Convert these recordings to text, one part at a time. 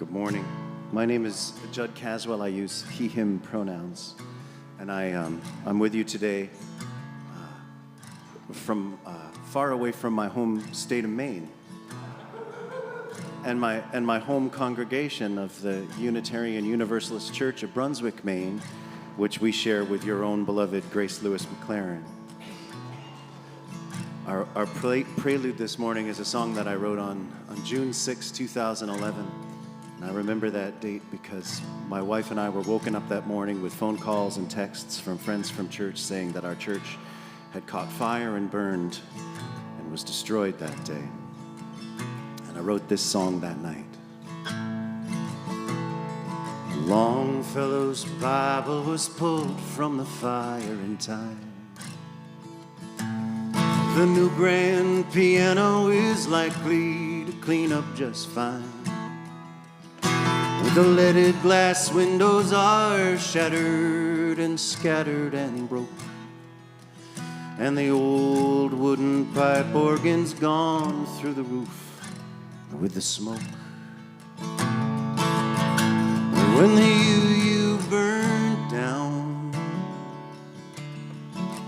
Good morning. My name is Judd Caswell. I use he, him pronouns. And I'm with you today from far away from my home state of Maine and my home congregation of the Unitarian Universalist Church of Brunswick, Maine, which we share with your own beloved Grace Lewis McLaren. Our prelude this morning is a song that I wrote on June 6, 2011. And I remember that date because my wife and I were woken up that morning with phone calls and texts from friends from church saying that our church had caught fire and burned and was destroyed that day. And I wrote this song that night. Longfellow's Bible was pulled from the fire in time. The new grand piano is likely to clean up just fine. The leaded glass windows are shattered and scattered and broke, and the old wooden pipe organ's gone through the roof with the smoke. When the UU burned down,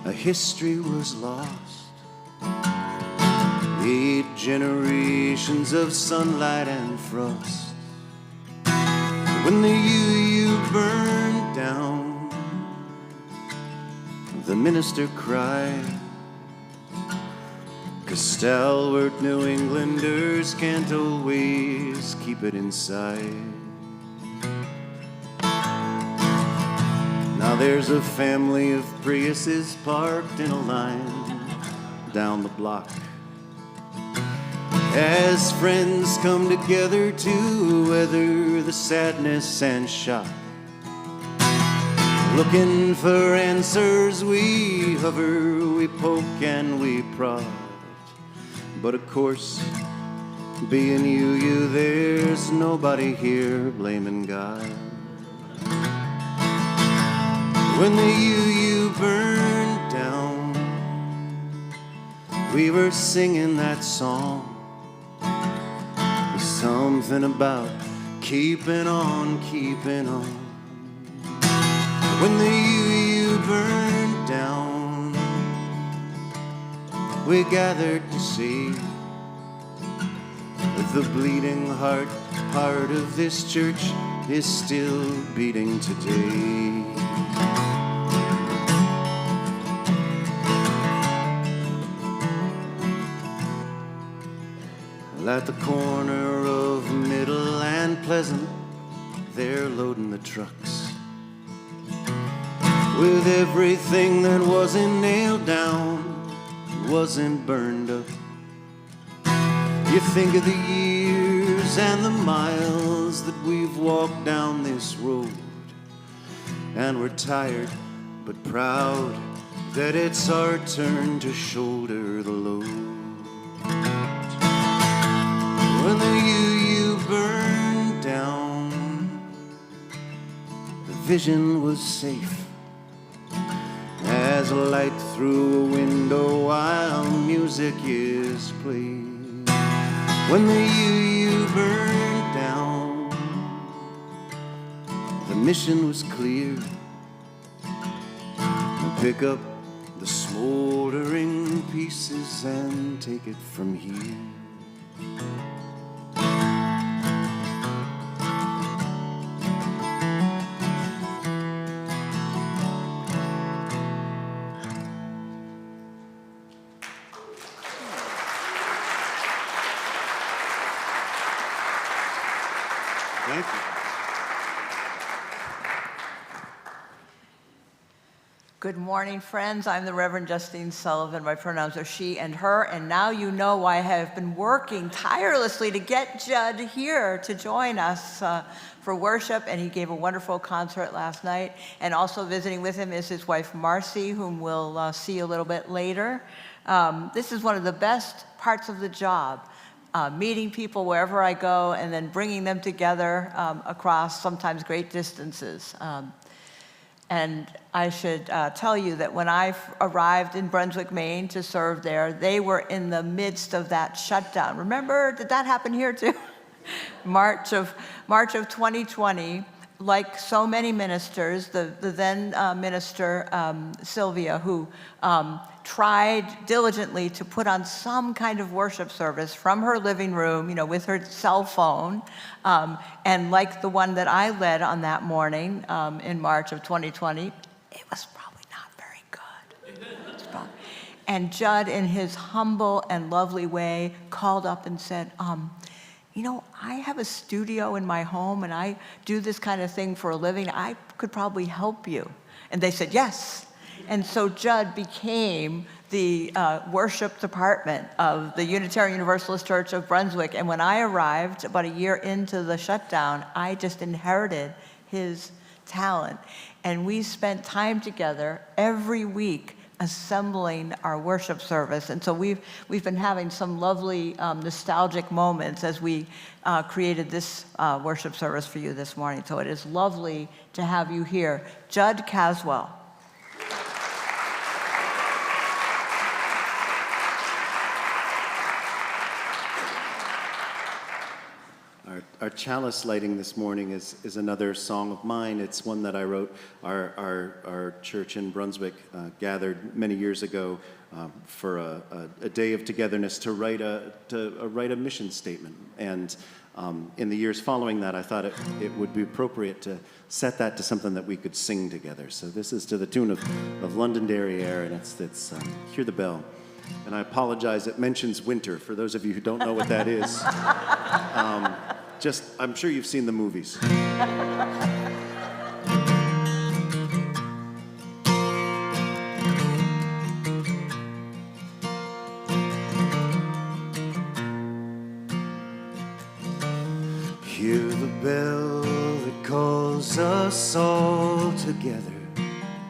a history was lost. 8 generations of sunlight and frost. When the UU burned down, the minister cried, 'cause stalwart New Englanders can't always keep it inside. Now there's a family of Priuses parked in a line down the block, as friends come together to weather the sadness and shock. Looking for answers, we hover, we poke and we prod. But of course, being you, there's nobody here blaming God. When the UU burned down, we were singing that song. Something about keeping on, keeping on. When the UU burned down, we gathered to see that the bleeding heart of this church is still beating today. At the corner of Middle and Pleasant, they're loading the trucks with everything that wasn't nailed down, wasn't burned up. You think of the years and the miles that we've walked down this road, and we're tired but proud that it's our turn to shoulder the load. When the UU burned down, the vision was safe as a light through a window while music is played. When the UU burned down, the mission was clear. Pick up the smoldering pieces and take it from here. Thank you. Good morning, friends. I'm the Reverend Justine Sullivan. My pronouns are she and her, and now you know why I have been working tirelessly to get Judd here to join us for worship, and he gave a wonderful concert last night. And also visiting with him is his wife, Marcy, whom we'll see a little bit later. This is one of the best parts of the job. Meeting people wherever I go and then bringing them together across sometimes great distances. And I should tell you that when I arrived in Brunswick, Maine to serve there, they were in the midst of that shutdown. Remember, did that happen here too? March of 2020, like so many ministers, the then minister Sylvia, who tried diligently to put on some kind of worship service from her living room, with her cell phone, and like the one that I led on that morning in March of 2020, it was probably not very good. And Judd, in his humble and lovely way, called up and said, I have a studio in my home and I do this kind of thing for a living. I could probably help you. And they said, yes. And so Judd became the worship department of the Unitarian Universalist Church of Brunswick. And when I arrived about a year into the shutdown, I just inherited his talent. And we spent time together every week assembling our worship service. And so we've been having some lovely nostalgic moments as we created this worship service for you this morning. So it is lovely to have you here. Judd Caswell. Our chalice lighting this morning is another song of mine. It's one that I wrote. Our church in Brunswick gathered many years ago for a day of togetherness to write a mission statement. And in the years following that, I thought it would be appropriate to set that to something that we could sing together. So this is to the tune of Londonderry Air, and it's Hear the Bell. And I apologize, it mentions winter, for those of you who don't know what that is. I'm sure you've seen the movies. Hear the bell that calls us all together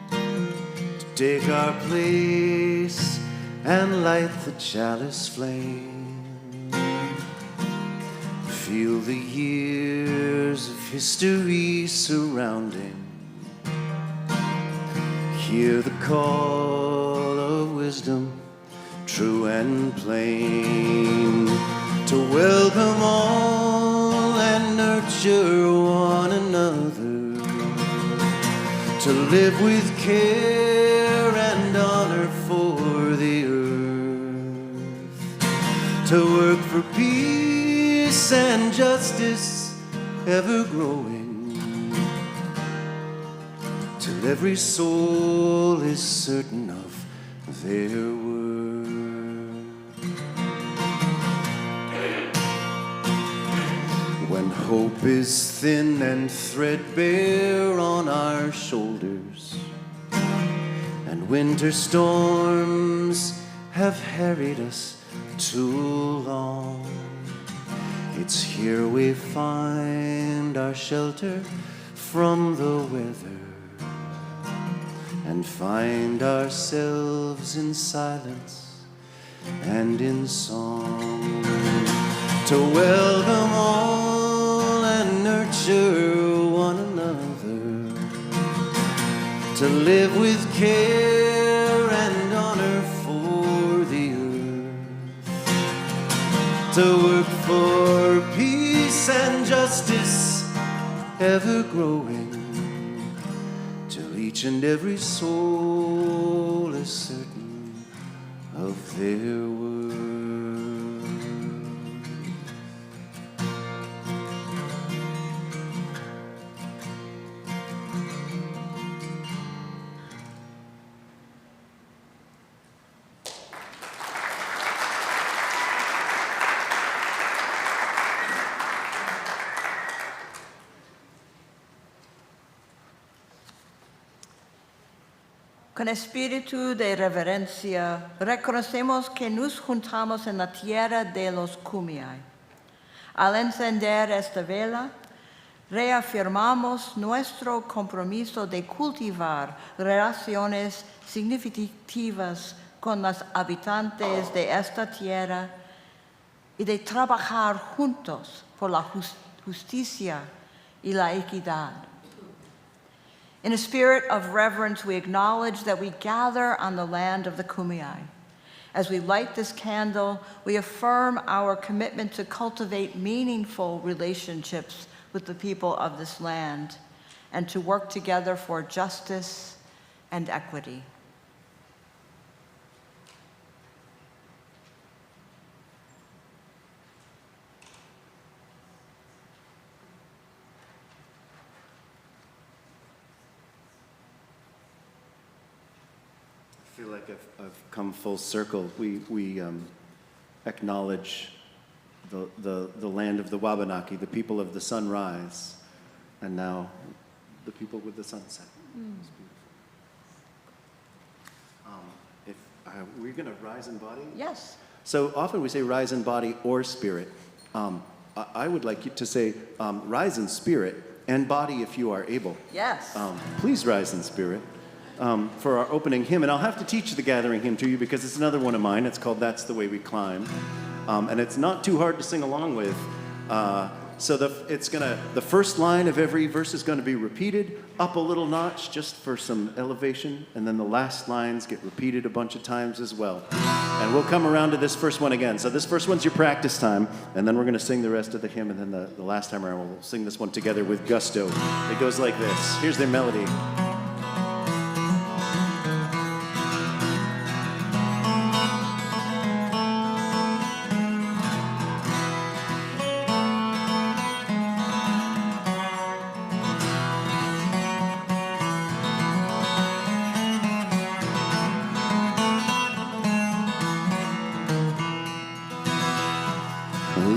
to take our place and light the chalice flame. Feel the years of history surrounding. Hear the call of wisdom, true and plain, to welcome all and nurture one another, to live with care and honor for the earth, to work for peace and justice ever growing, till every soul is certain of their worth. When hope is thin and threadbare on our shoulders, and winter storms have harried us too long, it's here we find our shelter from the weather, and find ourselves in silence and in song, to welcome all and nurture one another, to live with care and honor for the earth, to work for peace and justice ever growing, till each and every soul is certain of their worth. Con espíritu de reverencia, reconocemos que nos juntamos en la tierra de los Kumeyaay. Al encender esta vela, reafirmamos nuestro compromiso de cultivar relaciones significativas con los habitantes de esta tierra y de trabajar juntos por la justicia y la equidad. In a spirit of reverence, we acknowledge that we gather on the land of the Kumeyaay, As we light this candle, we affirm our commitment to cultivate meaningful relationships with the people of this land and to work together for justice and equity. I feel like I've come full circle. We acknowledge the land of the Wabanaki, the people of the sunrise, and now the people with the sunset. It's beautiful. We're going to rise in body? Yes. So often we say rise in body or spirit. I would like you to say rise in spirit and body if you are able. Yes. Please rise in spirit. For our opening hymn, and I'll have to teach the gathering hymn to you because it's another one of mine. It's called That's the Way We Climb, and it's not too hard to sing along with. So the first line of every verse is going to be repeated up a little notch just for some elevation, and then the last lines get repeated a bunch of times as well. And we'll come around to this first one again. So this first one's your practice time, and then we're going to sing the rest of the hymn, and then the last time around we'll sing this one together with gusto. It goes like this. Here's their melody.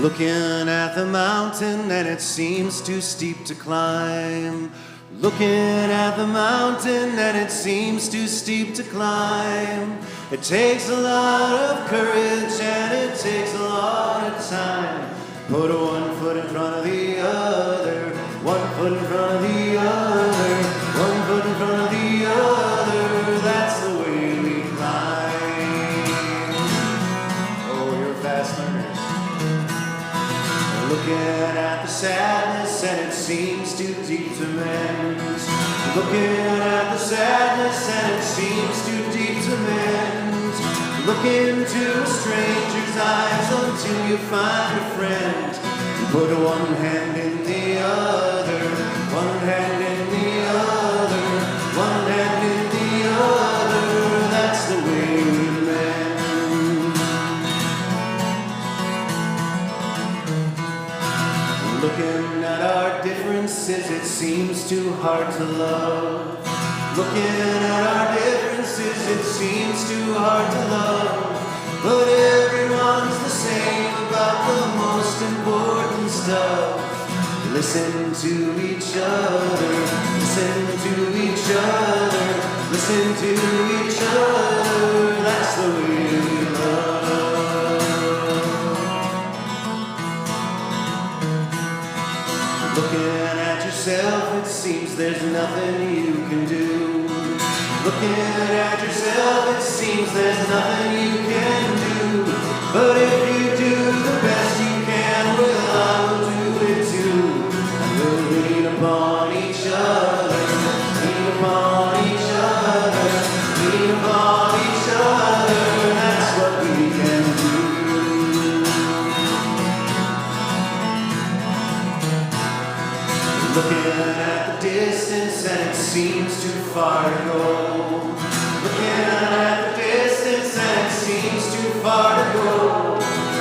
Looking at the mountain and it seems too steep to climb. Looking at the mountain and it seems too steep to climb. It takes a lot of courage and it takes a lot of time. Put one foot in front of the other, 1 foot in front of the other, 1 foot in front of the other. That's the way we climb. Oh, you're fast learners. Looking at the sadness and it seems too deep to mend. Looking at the sadness and it seems too deep to mend. Look into a stranger's eyes until you find a friend. Put one hand in the other, one hand in the other, one hand in the other. That's the way we mend. Looking at our differences, it seems too hard to love. Looking at our differences, it seems too hard to love. But everyone's the same about the most important stuff. Listen to each other, listen to each other, listen to each other. That's the way we love. Looking at yourself, it seems there's nothing you can do. Looking at yourself, it seems there's nothing you can do. But if you do the best you can, well, I will do it too. And we'll lean upon each other, lean upon each other, lean upon each other. That's what we can do. Looking at the distance and it seems too far to go. Looking at the distance and it seems too far to go.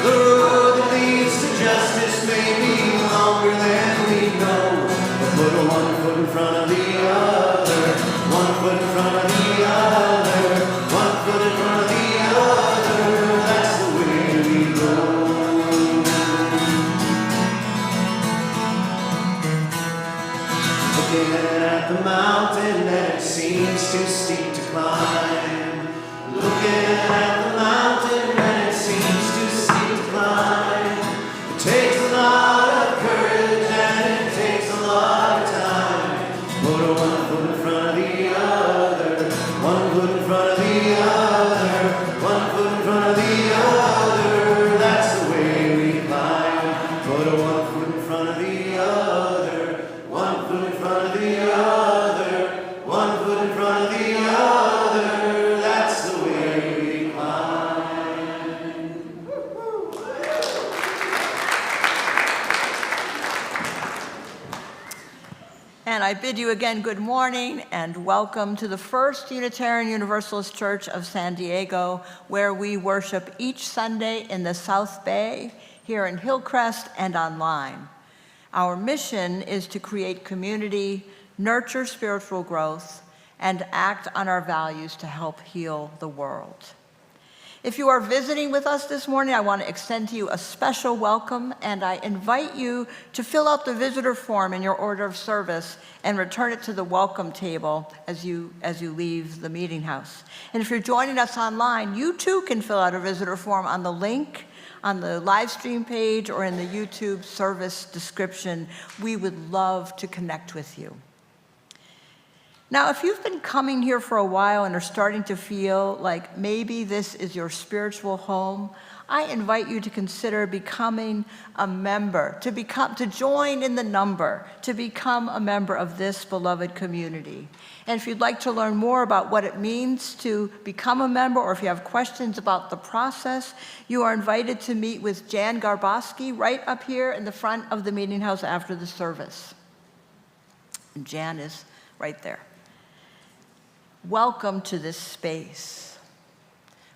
The road that leads to justice may be longer than we know. But put one foot in front of the other, 1 foot in front of the other, 1 foot in front of the other. That's the way we go. Looking at the mountain and it seems too steep to climb. Looking at the mountain and it seems too steep to climb. It takes a lot of courage and it takes a lot of time. Put 1 foot in front of the other, 1 foot in front of the other, 1 foot in front of the other. That's the way we climb. Put 1 foot in front of the other, 1 foot in front of the other, 1 foot in front of the other. That's the way we climb. you again good morning and welcome to the First Unitarian Universalist Church of San Diego, where we worship each Sunday in the South Bay, here in Hillcrest, and online. Our mission is to create community, nurture spiritual growth, and act on our values to help heal the world. If you are visiting with us this morning, I want to extend to you a special welcome, and I invite you to fill out the visitor form in your order of service and return it to the welcome table as you leave the meeting house. And if you're joining us online, you too can fill out a visitor form on the link on the live stream page or in the YouTube service description. We would love to connect with you. Now, if you've been coming here for a while and are starting to feel like maybe this is your spiritual home, I invite you to consider becoming a member, to join in the number, to become a member of this beloved community. And if you'd like to learn more about what it means to become a member, or if you have questions about the process, you are invited to meet with Jan Garboski right up here in the front of the meeting house after the service. And Jan is right there. Welcome to this space.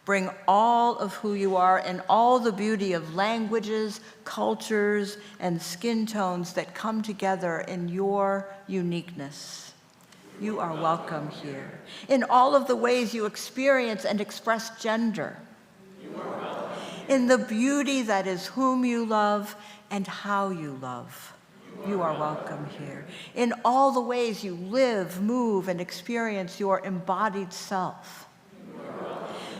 Bring all of who you are and all the beauty of languages, cultures, and skin tones that come together in your uniqueness. You are welcome here. In all of the ways you experience and express gender. You are welcome. In the beauty that is whom you love and how you love. You are welcome here. In all the ways you live, move, and experience your embodied self.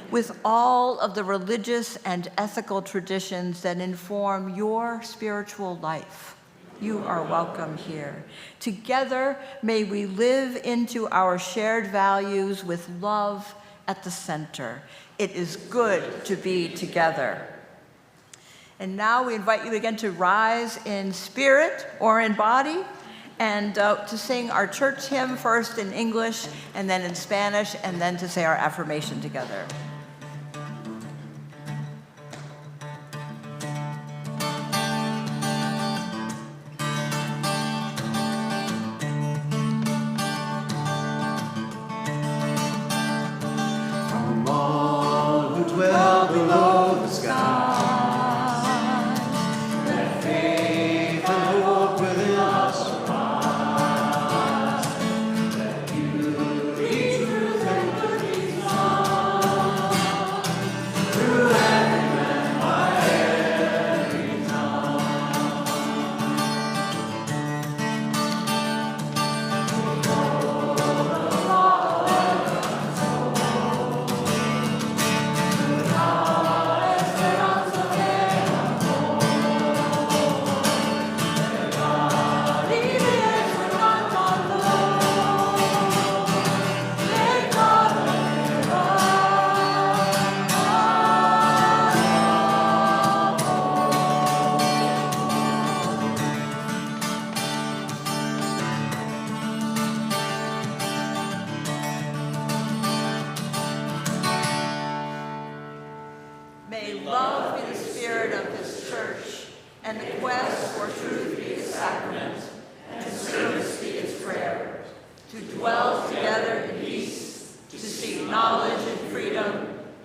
With all of the religious and ethical traditions that inform your spiritual life. You are welcome here. Together, may we live into our shared values with love at the center. It is good to be together. And now we invite you again to rise in spirit or in body and to sing our church hymn first in English and then in Spanish, and then to say our affirmation together. From all who dwell below the sky,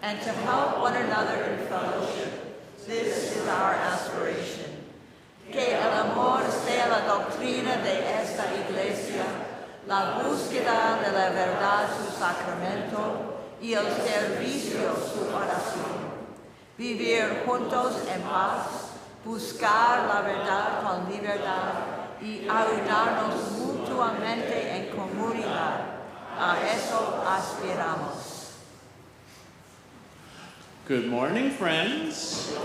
and to help one another in fellowship. This is our aspiration. Que el amor sea la doctrina de esta iglesia, la búsqueda de la verdad su sacramento y el servicio su oración. Vivir juntos en paz, buscar la verdad con libertad y ayudarnos mutuamente en comunidad. A eso aspiramos. Good morning, friends.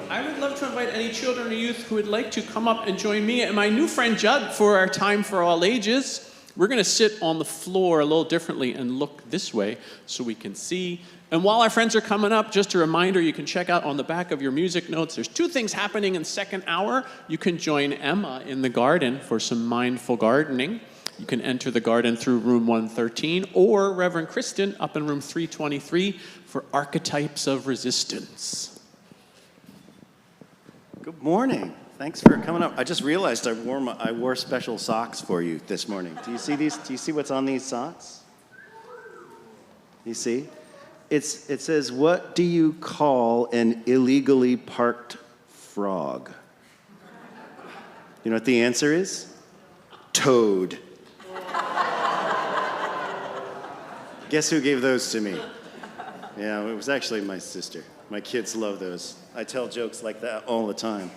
I would love to invite any children or youth who would like to come up and join me and my new friend Judd for our time for all ages. We're going to sit on the floor a little differently and look this way so we can see. And while our friends are coming up, just a reminder, you can check out on the back of your music notes. There's 2 things happening in the second hour. You can join Emma in the garden for some mindful gardening. You can enter the garden through room 113 or Reverend Kristen up in room 323 for archetypes of resistance. Good morning. Thanks for coming up. I just realized I wore special socks for you this morning. Do you see these? Do you see what's on these socks? You see? It says, "What do you call an illegally parked frog?" You know what the answer is? Toad. Guess who gave those to me? Yeah, it was actually my sister. My kids love those. I tell jokes like that all the time.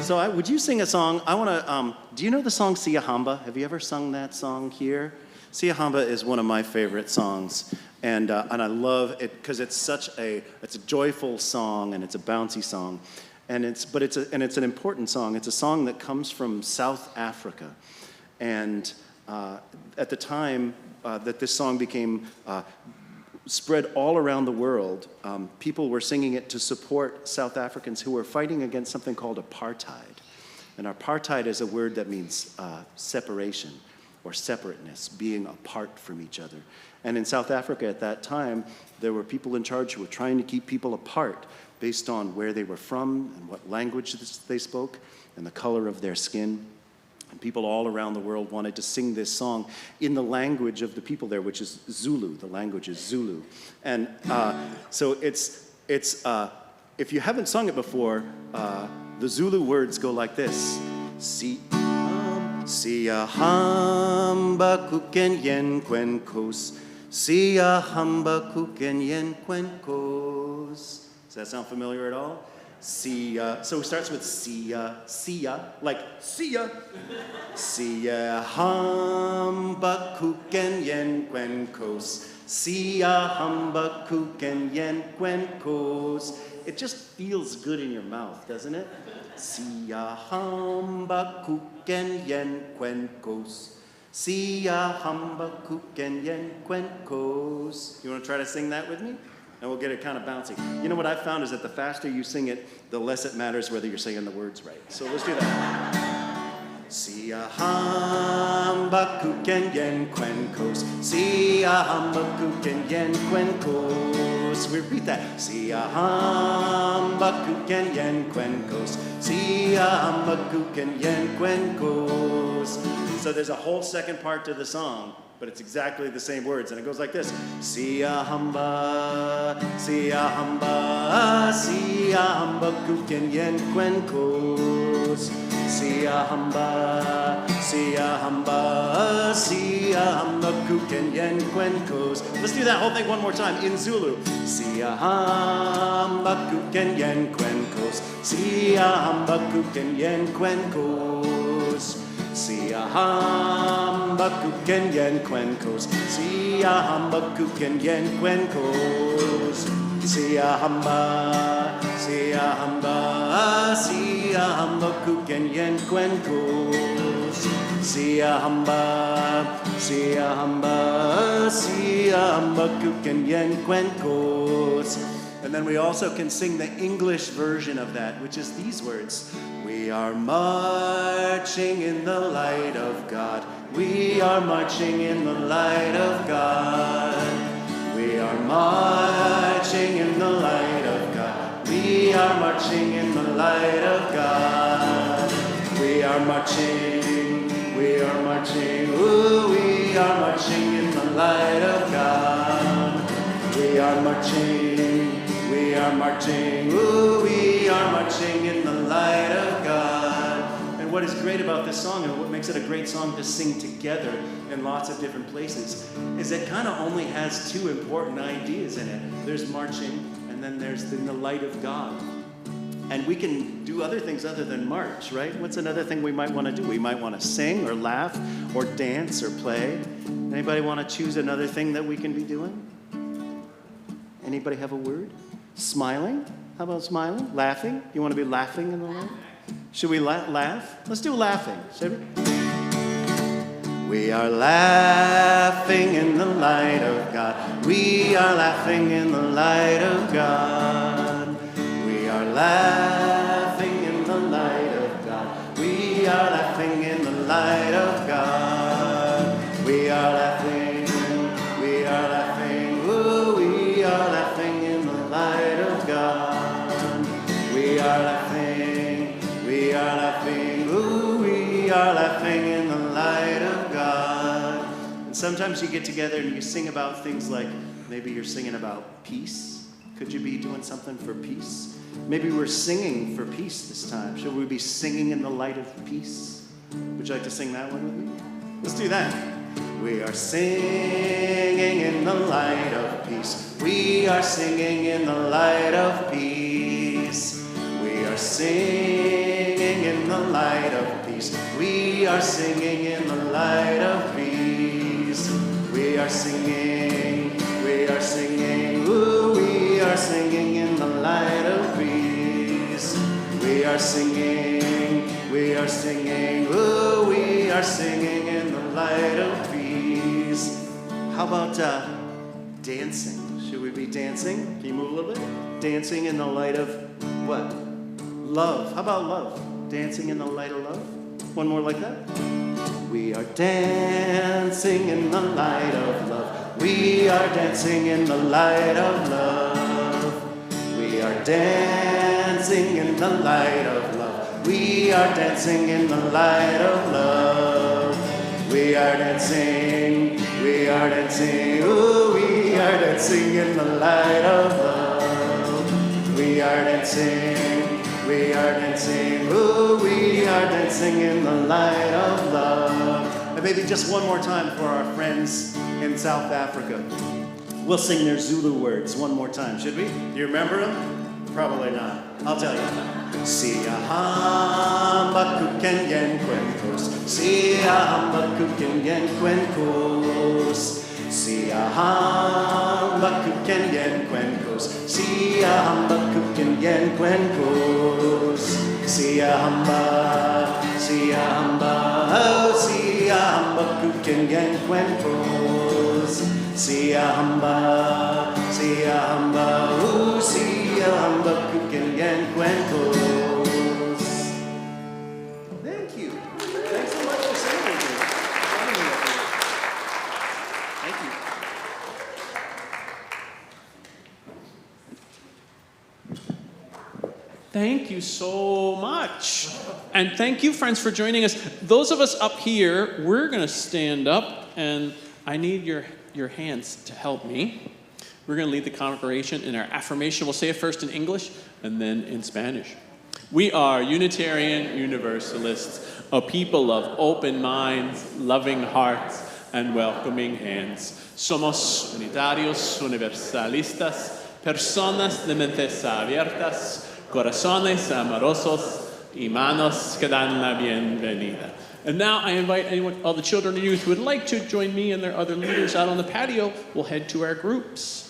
So would you sing a song? I want to, do you know the song Sia Hamba? Have you ever sung that song here? Sia Hamba is one of my favorite songs. And I love it because it's a joyful song and it's a bouncy song. And it's an important song. It's a song that comes from South Africa. And at the time that this song became spread all around the world, people were singing it to support South Africans who were fighting against something called apartheid. And apartheid is a word that means separation or separateness, being apart from each other. And in South Africa at that time, there were people in charge who were trying to keep people apart based on where they were from and what language they spoke and the color of their skin. And people all around the world wanted to sing this song in the language of the people there, which is Zulu. The language is Zulu. And so it's if you haven't sung it before, the Zulu words go like this. Siyahamba kukenyen kwenkos. Siyahamba kukenyen kwenkos. Does that sound familiar at all? So it starts with Sia, like Sia. Sia hamba kuken yen kwenkos. Sia hamba kuken yen kwenkos. It just feels good in your mouth, doesn't it? Sia hamba kuken yen kwenkos. Sia hamba kuken yen kwenkos. You want to try to sing that with me? And we'll get it kind of bouncy. You know what I've found is that the faster you sing it, the less it matters whether you're saying the words right. So let's do that. Sia hamba kuken yen kwenkos. Sia hamba kuken yen kwenkos. We repeat that. Sia hamba kuken yen kwenkos. Sia hamba kuken yen kwenkos. So there's a whole second part to the song, but it's exactly the same words, and it goes like this. Sia hamba kuken yen kwenkos. Sia hamba kuken yen kwenkos. Let's do that whole thing one more time in Zulu. Sia hamba kuken yen kwenkos. Sia hamba kuken yen kwenkos. Sia hamba kuken yen kwenkos. Sia hamba kuken yen kwenkos. Sia hamba kuken yen kwenkos. Sia hamba kuken yen kwenkos. And then we also can sing the English version of that, which is these words. We are marching in the light of God. We are marching in the light of God. We are marching in the light of God. We are marching in the light of God. We are marching, ooh, we are marching in the light of God. We are marching, ooh, we are marching in the light of God. And what is great about this song, and what makes it a great song to sing together in lots of different places, is it kind of only has two important ideas in it. There's marching, and then there's in the light of God. And we can do other things other than march, right? What's another thing we might want to do? We might want to sing or laugh or dance or play. Anybody want to choose another thing that we can be doing? Anybody have a word? Smiling? How about smiling? Laughing? You want to be laughing in the light? Should we laugh? Let's do laughing, should we? We are laughing in the light of God. We are laughing in the light of God. We are laughing in the light of God. We are laughing in the light of God. We are laughing, ooh, we are laughing in the light of God. We are laughing, sometimes you get together and you sing about things like, maybe you're singing about peace. Could you be doing something for peace? Maybe we're singing for peace this time. Should we be singing in the light of peace? Would you like to sing that one with me? Let's do that. We are singing in the light of peace. We are singing in the light of peace. We are singing in the light of peace. We are singing in the light of peace. We are singing, ooh, we are singing in the light of peace. We are singing, ooh, we are singing in the light of peace. How about dancing? Should we be dancing? Can you move a little bit? Dancing in the light of what? Love. How about love? Dancing in the light of love? One more like that. We are dancing in the light of love. We are dancing in the light of love. We are dancing in the light of love. We are dancing in the light of love. We are dancing, ooh, we are dancing in the light of love. We are dancing, ooh, we are dancing in the light of love. And maybe just one more time for our friends in South Africa. We'll sing their Zulu words one more time, should we? Do you remember them? Probably not. I'll tell you. Siyahamba kukenyen kwenkos. Siyahamba kukenyen kwenkos. Siyahamba kukenyen kwenkos. Siyahamba kukenyen kwenkos. Siyahamba, oh, siyahamba kukenyen kwenkos. Siyahamba, ooh, siyahamba kukenyen kwenkos. Thank you. Thanks so much for singing with me. Thank you. Thank you so much. And thank you, friends, for joining us. Those of us up here, we're going to stand up, and I need your hands to help me. We're going to lead the congregation in our affirmation. We'll say it first in English and then in Spanish. We are Unitarian Universalists, a people of open minds, loving hearts, and welcoming hands. Somos unitarios, universalistas, personas de mentes abiertas, corazones amorosos y manos que dan la bienvenida. And now I invite all the children and youth who would like to join me and their other leaders out on the patio. We'll head to our groups.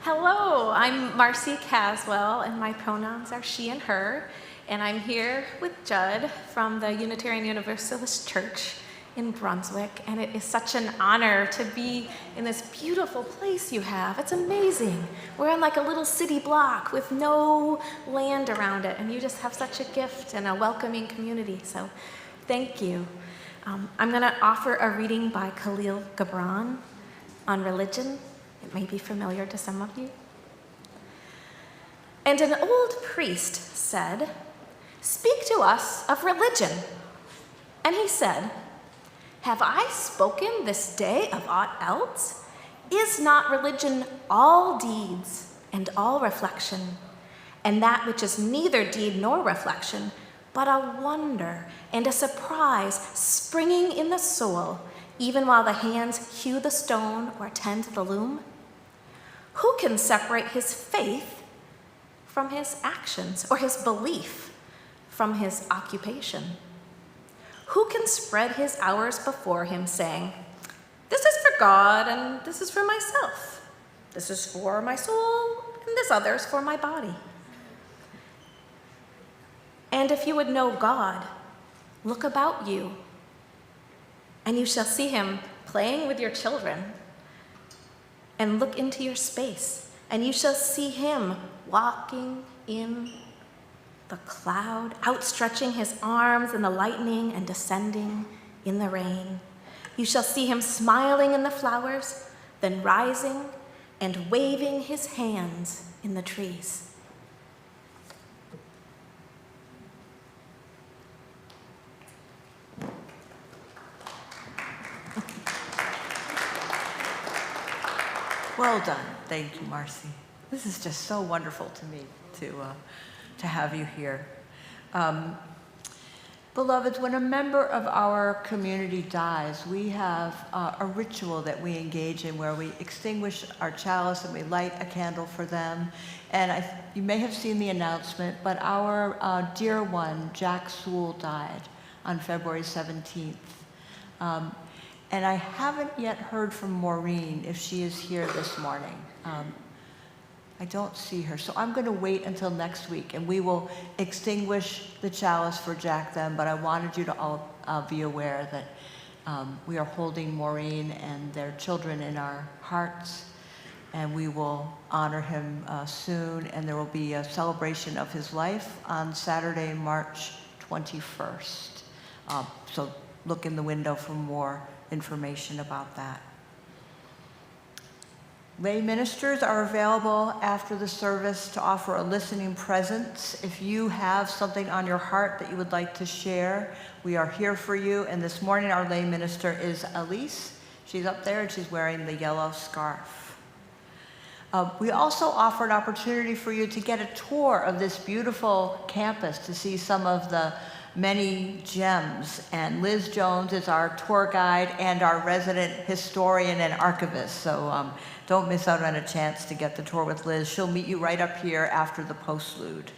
Hello, I'm Marcy Caswell, and my pronouns are she and her, and I'm here with Judd from the Unitarian Universalist Church in Brunswick, and it is such an honor to be in this beautiful place you have. It's amazing. We're on like a little city block with no land around it, and you just have such a gift and a welcoming community, so thank you. I'm going to offer a reading by Khalil Gibran on religion. It may be familiar to some of you. And an old priest said, "Speak to us of religion." And he said, "Have I spoken this day of aught else? Is not religion all deeds and all reflection, and that which is neither deed nor reflection, but a wonder and a surprise springing in the soul, even while the hands hew the stone or tend the loom? Who can separate his faith from his actions, or his belief from his occupation? Who can spread his hours before him, saying, 'This is for God, and this is for myself. This is for my soul, and this other is for my body'? And if you would know God, look about you, and you shall see him playing with your children. And look into your space, and you shall see him walking in the cloud outstretching his arms in the lightning and descending in the rain. You shall see him smiling in the flowers, then rising and waving his hands in the trees. Well done. Thank you, Marcy. This is just so wonderful to me to have you here. Beloveds, when a member of our community dies, we have a ritual that we engage in where we extinguish our chalice and we light a candle for them. And you may have seen the announcement, but our dear one, Jack Sewell, died on February 17th. And I haven't yet heard from Maureen if she is here this morning. I don't see her, so I'm going to wait until next week, and we will extinguish the chalice for Jack then, but I wanted you to all be aware that we are holding Maureen and their children in our hearts, and we will honor him soon, and there will be a celebration of his life on Saturday, March 21st. So look in the window for more information about that. Lay ministers are available after the service to offer a listening presence. If you have something on your heart that you would like to share, we are here for you. And this morning our lay minister is Elise. She's up there and she's wearing the yellow scarf. We also offer an opportunity for you to get a tour of this beautiful campus to see some of the many gems, and Liz Jones is our tour guide and our resident historian and archivist, so don't miss out on a chance to get the tour with Liz. She'll meet you right up here after the postlude.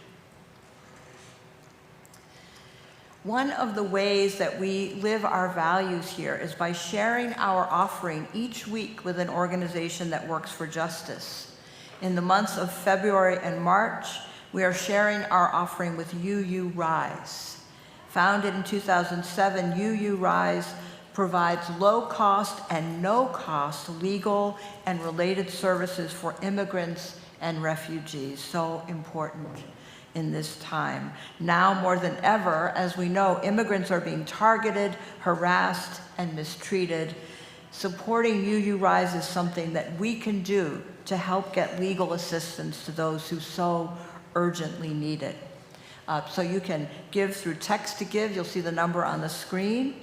One of the ways that we live our values here is by sharing our offering each week with an organization that works for justice. In the months of February and March, we are sharing our offering with UU Rise. Founded in 2007, UU Rise provides low-cost and no-cost legal and related services for immigrants and refugees. So important in this time. Now more than ever, as we know, immigrants are being targeted, harassed, and mistreated. Supporting UU Rise is something that we can do to help get legal assistance to those who so urgently need it. So you can give through text to give. You'll see the number on the screen.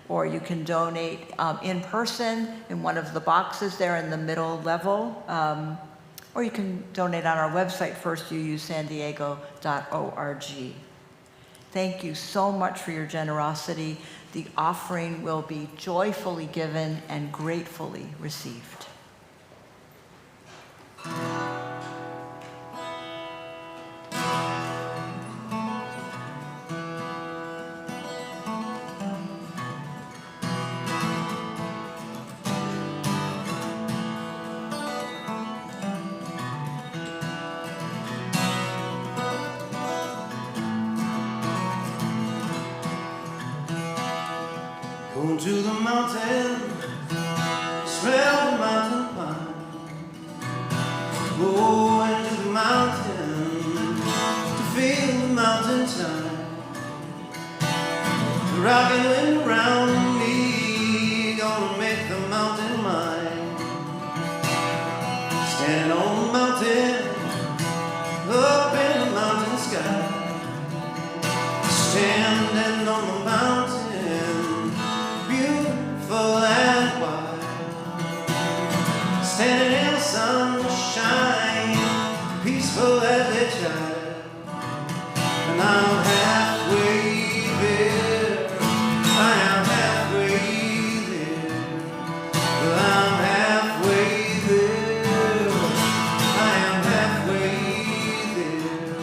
Or you can donate in person in one of the boxes there in the middle level. Or you can donate on our website, firstuusandiego.org. Thank you so much for your generosity. The offering will be joyfully given and gratefully received. Go to the mountain, smell the mountain pine. Go into the mountain to feel the mountain time. The rocking wind around me, gonna make the mountain mine. Standing on the mountain, up in the mountain sky. Standing on the mountain, beautiful and wide, standing in the sunshine, peaceful as a child. And I'm halfway there, I am halfway there. Well, I'm halfway there, I am halfway there.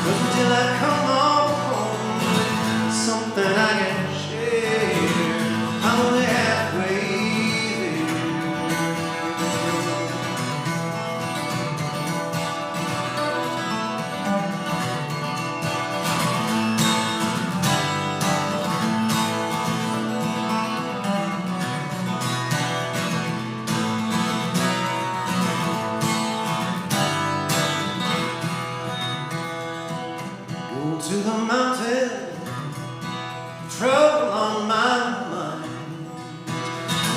'Cause until I come on home with something I can share, I'm only halfway there. mountain, trouble on my mind.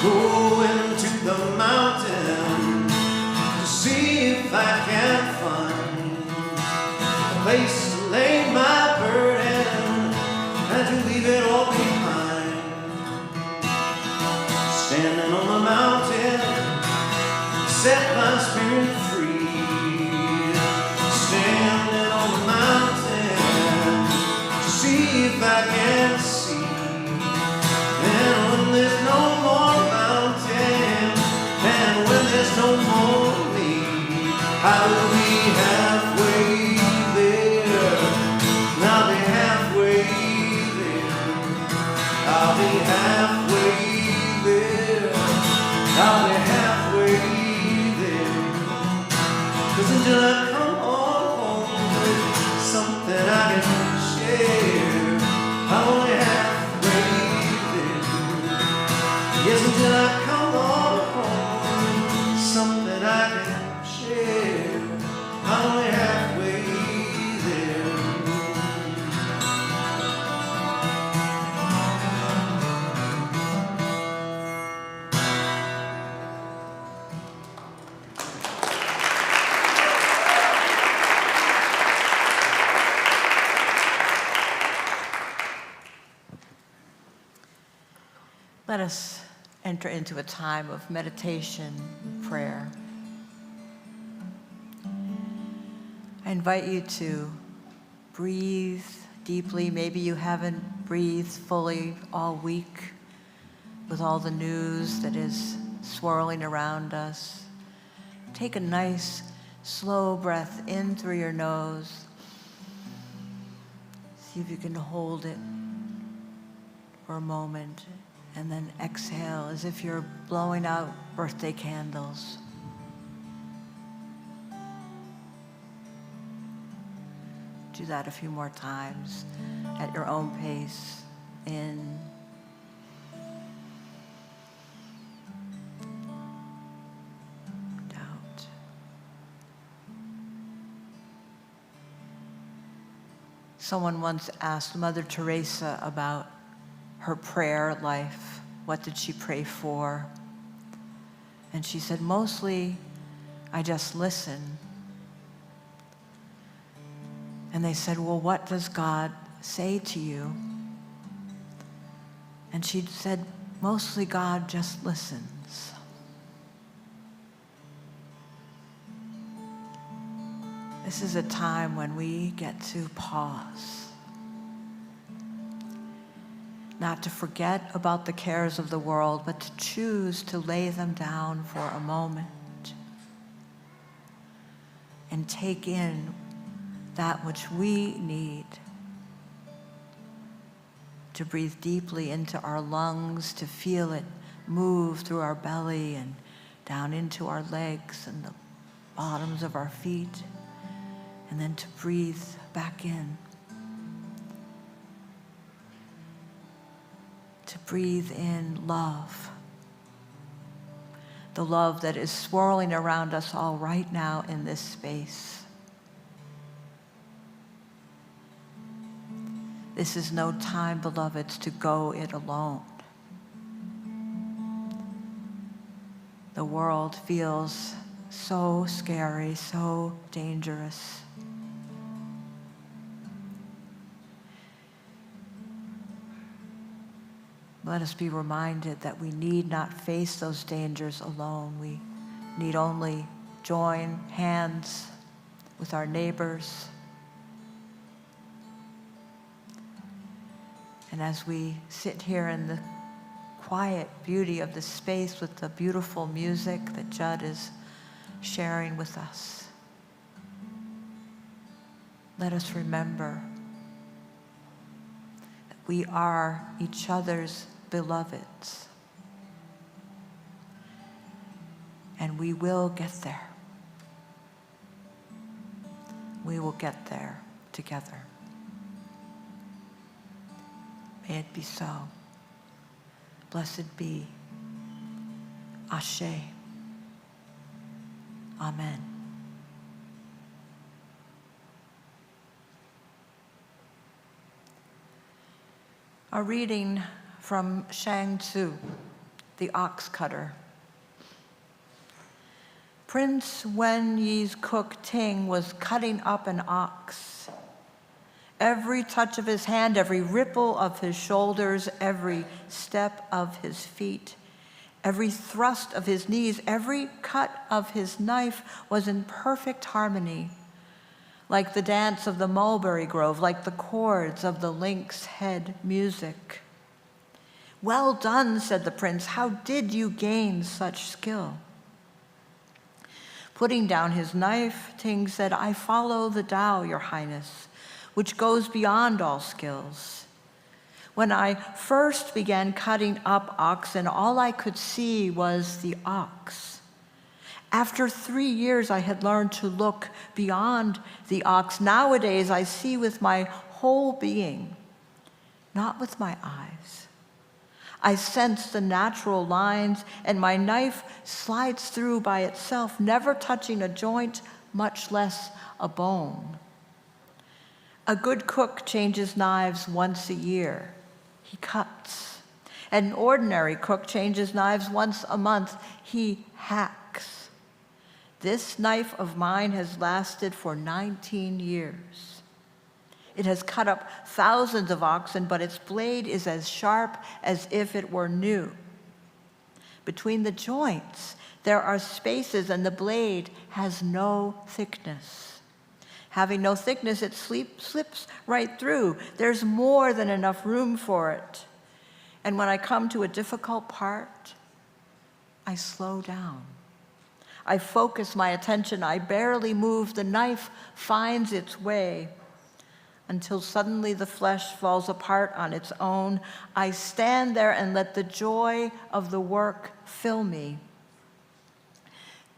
Going to the mountain to see if I can find a place to lay my burden and to leave it all behind. Standing on the mountain, set my spirit free. Standing on the mountain to see if I can see. And when there's no more mountain, and when there's no more me, I will be halfway there. And I'll be halfway there. I'll be halfway there. I'll be halfway there. 'Cause until I come home with something I can share, I'm only halfway there. Yes, until I come home with something I can share, I'm only halfway there. Let us enter into a time of meditation and prayer. I invite you to breathe deeply. Maybe you haven't breathed fully all week with all the news that is swirling around us. Take a nice, slow breath in through your nose. See if you can hold it for a moment. And then exhale as if you're blowing out birthday candles. Do that a few more times at your own pace. In. Out. Someone once asked Mother Teresa about her prayer life. What did she pray for? And she said, mostly, I just listen. And they said, well, what does God say to you? And she said, mostly God just listens. This is a time when we get to pause. Not to forget about the cares of the world, but to choose to lay them down for a moment and take in that which we need, to breathe deeply into our lungs, to feel it move through our belly and down into our legs and the bottoms of our feet, and then to breathe back in. To breathe in love, the love that is swirling around us all right now in this space. This is no time, beloveds, to go it alone. The world feels so scary, so dangerous. Let us be reminded that we need not face those dangers alone. We need only join hands with our neighbors. And as we sit here in the quiet beauty of the space with the beautiful music that Judd is sharing with us, let us remember that we are each other's beloveds. And we will get there. We will get there together. May it be so. Blessed be. Ashe. Amen. A reading from Shang Tzu, the Ox Cutter. Prince Wen Yi's cook Ting was cutting up an ox. Every touch of his hand, every ripple of his shoulders, every step of his feet, every thrust of his knees, every cut of his knife was in perfect harmony, like the dance of the mulberry grove, like the chords of the lynx head music. "Well done," said the prince. "How did you gain such skill?" Putting down his knife, Ting said, "I follow the Tao, Your Highness, which goes beyond all skills. When I first began cutting up oxen, all I could see was the ox. After 3 years, I had learned to look beyond the ox. Nowadays, I see with my whole being, not with my eyes. I sense the natural lines, and my knife slides through by itself, never touching a joint, much less a bone. A good cook changes knives once a year. He cuts. An ordinary cook changes knives once a month. He hacks. This knife of mine has lasted for 19 years. It has cut up thousands of oxen, but its blade is as sharp as if it were new. Between the joints, there are spaces, and the blade has no thickness. Having no thickness, it slips right through. There's more than enough room for it. And when I come to a difficult part, I slow down. I focus my attention. I barely move. The knife finds its way until suddenly the flesh falls apart on its own. I stand there and let the joy of the work fill me.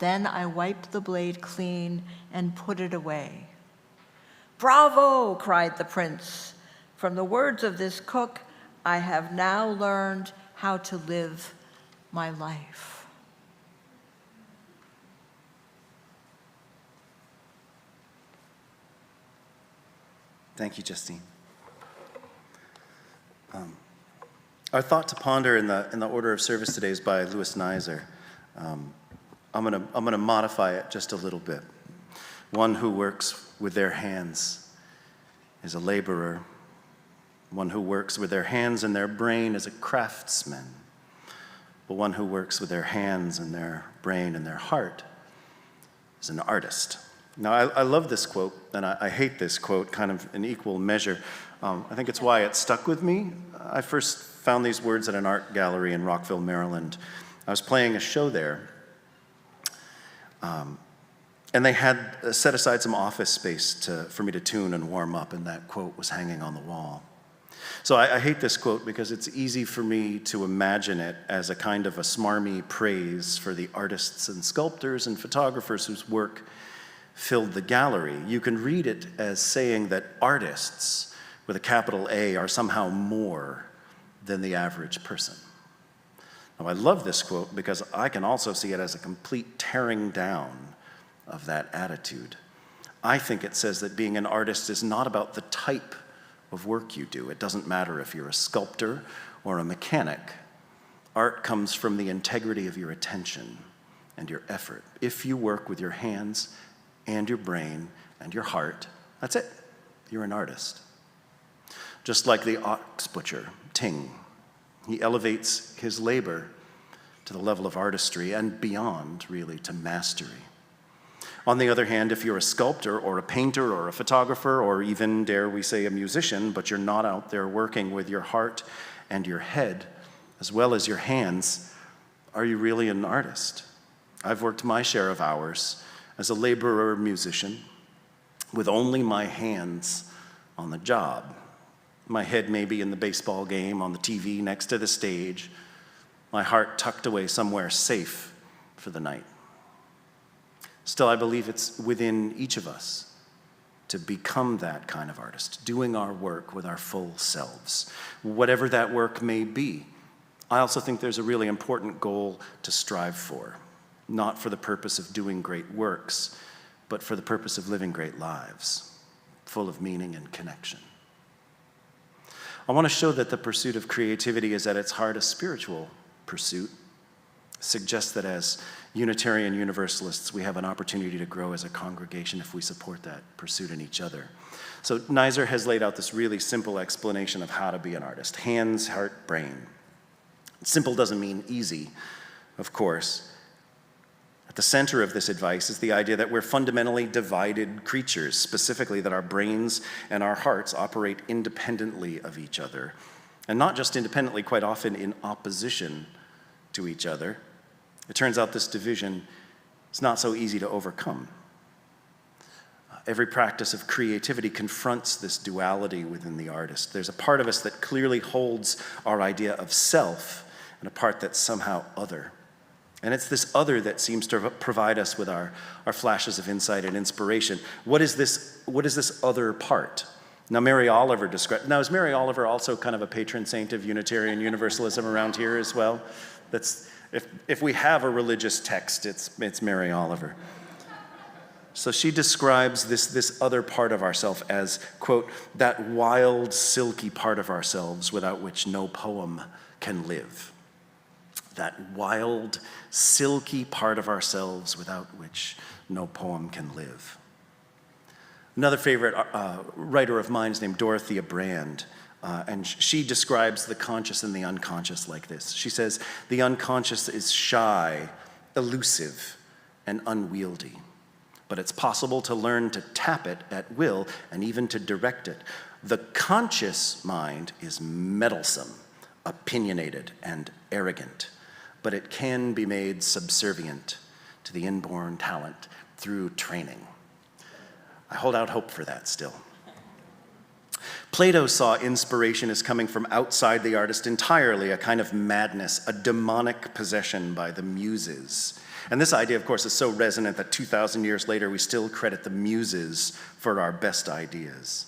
Then I wipe the blade clean and put it away. "Bravo!" cried the prince. "From the words of this cook, I have now learned how to live my life." Thank you, Justine. Our thought to ponder in the order of service today is by Louis Neiser. I'm gonna modify it just a little bit. One who works with their hands is a laborer. One who works with their hands and their brain is a craftsman. But one who works with their hands and their brain and their heart is an artist. Now, I love this quote, and I hate this quote kind of in equal measure. I think it's why it stuck with me. I first found these words at an art gallery in Rockville, Maryland. I was playing a show there, and they had set aside some office space for me to tune and warm up, and that quote was hanging on the wall. So I hate this quote because it's easy for me to imagine it as a kind of a smarmy praise for the artists and sculptors and photographers whose work filled the gallery. You can read it as saying that artists, with a capital A, are somehow more than the average person. Now, I love this quote because I can also see it as a complete tearing down of that attitude. I think it says that being an artist is not about the type of work you do. It doesn't matter if you're a sculptor or a mechanic. Art comes from the integrity of your attention and your effort. If you work with your hands and your brain and your heart, that's it. You're an artist. Just like the ox butcher, Ting, he elevates his labor to the level of artistry and beyond, really, to mastery. On the other hand, if you're a sculptor or a painter or a photographer or even, dare we say, a musician, but you're not out there working with your heart and your head as well as your hands, are you really an artist? I've worked my share of hours as a laborer musician with only my hands on the job. My head may be in the baseball game on the TV next to the stage, my heart tucked away somewhere safe for the night. Still, I believe it's within each of us to become that kind of artist, doing our work with our full selves, whatever that work may be. I also think there's a really important goal to strive for, not for the purpose of doing great works, but for the purpose of living great lives, full of meaning and connection. I want to show that the pursuit of creativity is at its heart a spiritual pursuit. Suggests that as Unitarian Universalists, we have an opportunity to grow as a congregation if we support that pursuit in each other. So Neiser has laid out this really simple explanation of how to be an artist. Hands, heart, brain. Simple doesn't mean easy, of course. At the center of this advice is the idea that we're fundamentally divided creatures, specifically that our brains and our hearts operate independently of each other. And not just independently, quite often in opposition to each other. It turns out this division is not so easy to overcome. Every practice of creativity confronts this duality within the artist. There's a part of us that clearly holds our idea of self and a part that's somehow other. And it's this other that seems to provide us with our flashes of insight and inspiration. What is this other part? Now, Mary Oliver described. Now, is Mary Oliver also kind of a patron saint of Unitarian Universalism around here as well? That's if we have a religious text, it's Mary Oliver. So she describes this other part of ourself as, quote, that wild, silky part of ourselves without which no poem can live. That wild, silky part of ourselves without which no poem can live. Another favorite writer of mine is named Dorothea Brand, and she describes the conscious and the unconscious like this. She says, the unconscious is shy, elusive, and unwieldy. But it's possible to learn to tap it at will and even to direct it. The conscious mind is meddlesome, opinionated, and arrogant, but it can be made subservient to the inborn talent through training. I hold out hope for that still. Plato saw inspiration as coming from outside the artist entirely, a kind of madness, a demonic possession by the muses. And this idea, of course, is so resonant that 2,000 years later, we still credit the muses for our best ideas.